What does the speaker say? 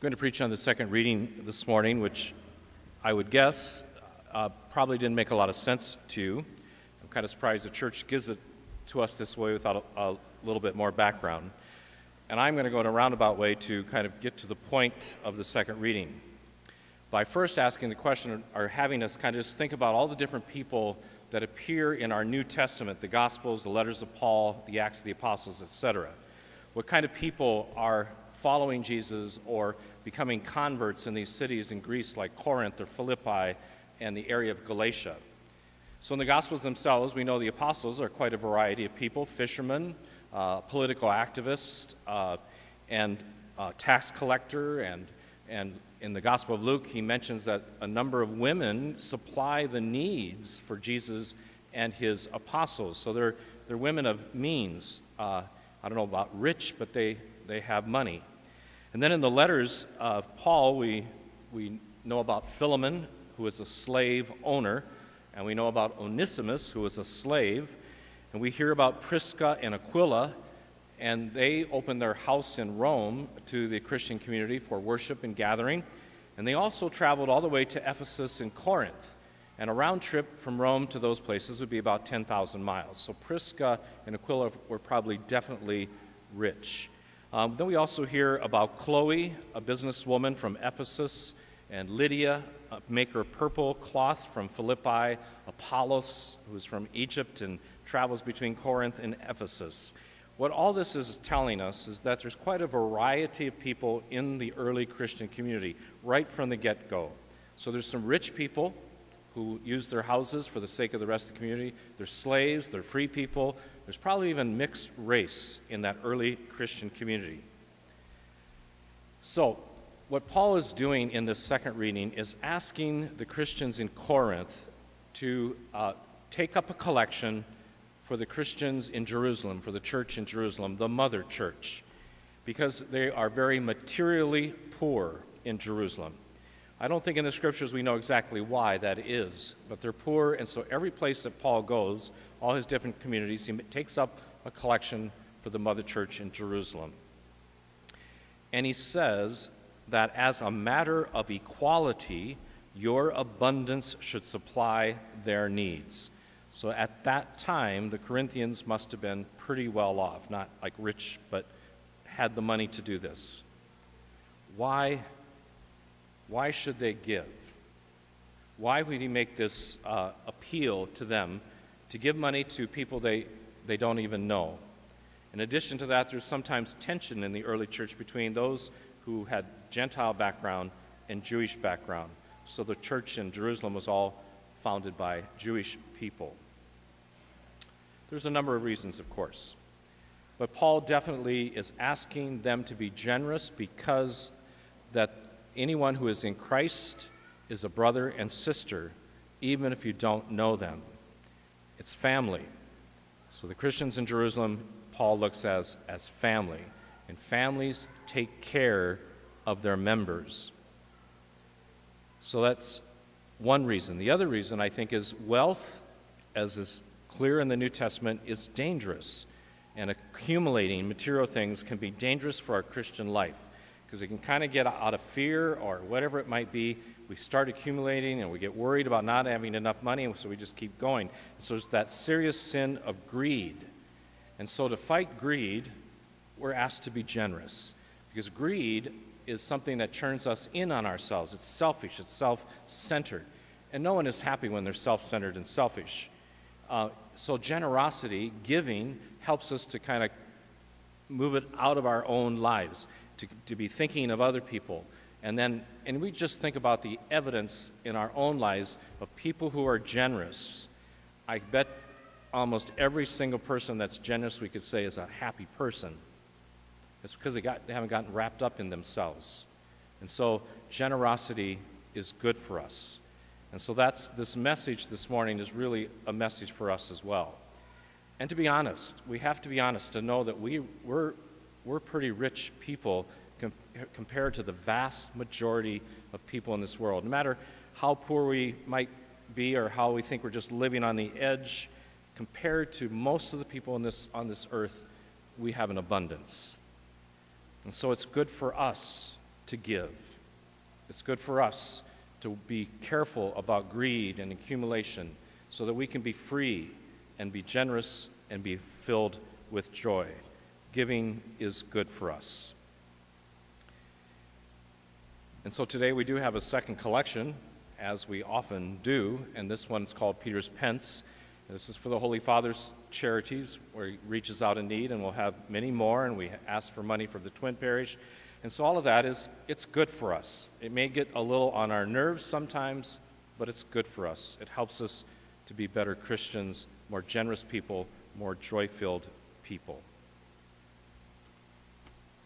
going to preach on the second reading this morning, which I would guess probably didn't make a lot of sense to you. I'm kind of surprised the church gives it to us this way without a little bit more background. And I'm going to go in a roundabout way to kind of get to the point of the second reading by first asking the question, or having us kind of just think about all the different people that appear in our New Testament, the Gospels, the letters of Paul, the Acts of the Apostles, etc. What kind of people are following Jesus or becoming converts in these cities in Greece like Corinth or Philippi and the area of Galatia. So in the Gospels themselves, we know the apostles are quite a variety of people: fishermen, political activists, and tax collector. And in the Gospel of Luke, he mentions that a number of women supply the needs for Jesus and his apostles. So they're women of means. I don't know about rich, but they have money. And then in the letters of Paul, we know about Philemon, who is a slave owner, and we know about Onesimus, who is a slave, and we hear about Prisca and Aquila, and they opened their house in Rome to the Christian community for worship and gathering, and they also traveled all the way to Ephesus and Corinth, and a round trip from Rome to those places would be about 10,000 miles. So Prisca and Aquila were probably definitely rich. Then we also hear about Chloe, a businesswoman from Ephesus, and Lydia, a maker of purple cloth from Philippi, Apollos, who is from Egypt and travels between Corinth and Ephesus. What all this is telling us is that there's quite a variety of people in the early Christian community right from the get-go. So there's some rich people who use their houses for the sake of the rest of the community. There's slaves, there's free people. There's probably even mixed race in that early Christian community. So what Paul is doing in this second reading is asking the Christians in Corinth to take up a collection for the Christians in Jerusalem, for the church in Jerusalem, the mother church, because they are very materially poor in Jerusalem. I don't think in the scriptures we know exactly why that is, but they're poor, and so every place that Paul goes, all his different communities, he takes up a collection for the mother church in Jerusalem. And he says that as a matter of equality, your abundance should supply their needs. So at that time, the Corinthians must have been pretty well off, not like rich, but had the money to do this. Why should they give? Why would he make this appeal to them to give money to people they don't even know? In addition to that, there's sometimes tension in the early church between those who had Gentile background and Jewish background. So the church in Jerusalem was all founded by Jewish people. There's a number of reasons, of course. But Paul definitely is asking them to be generous because that anyone who is in Christ is a brother and sister, even if you don't know them. It's family. So the Christians in Jerusalem, Paul looks as family. And families take care of their members. So that's one reason. The other reason, I think, is wealth, as is clear in the New Testament, is dangerous. And accumulating material things can be dangerous for our Christian life because it can kind of get out of fear or whatever it might be. We start accumulating and we get worried about not having enough money, and so we just keep going. And so there's that serious sin of greed. And so to fight greed, we're asked to be generous because greed is something that turns us in on ourselves. It's selfish, it's self-centered. And no one is happy when they're self-centered and selfish. So generosity, giving, helps us to kind of move it out of our own lives, to be thinking of other people. And we just think about the evidence in our own lives of people who are generous. I bet almost every single person that's generous, we could say, is a happy person. It's because they haven't gotten wrapped up in themselves. And so generosity is good for us. And so this message this morning is really a message for us as well. And to be honest, we have to be honest to know that we're pretty rich people compared to the vast majority of people in this world. No matter how poor we might be or how we think we're just living on the edge, compared to most of the people on this earth, we have an abundance. And so it's good for us to give. It's good for us to be careful about greed and accumulation so that we can be free and be generous and be filled with joy. Giving is good for us. And so today we do have a second collection, as we often do, and this one's called Peter's Pence. This is for the Holy Father's charities, where he reaches out in need, and we'll have many more, and we ask for money for the Twin Parish. And so all of that it's good for us. It may get a little on our nerves sometimes, but it's good for us. It helps us to be better Christians, more generous people, more joy-filled people.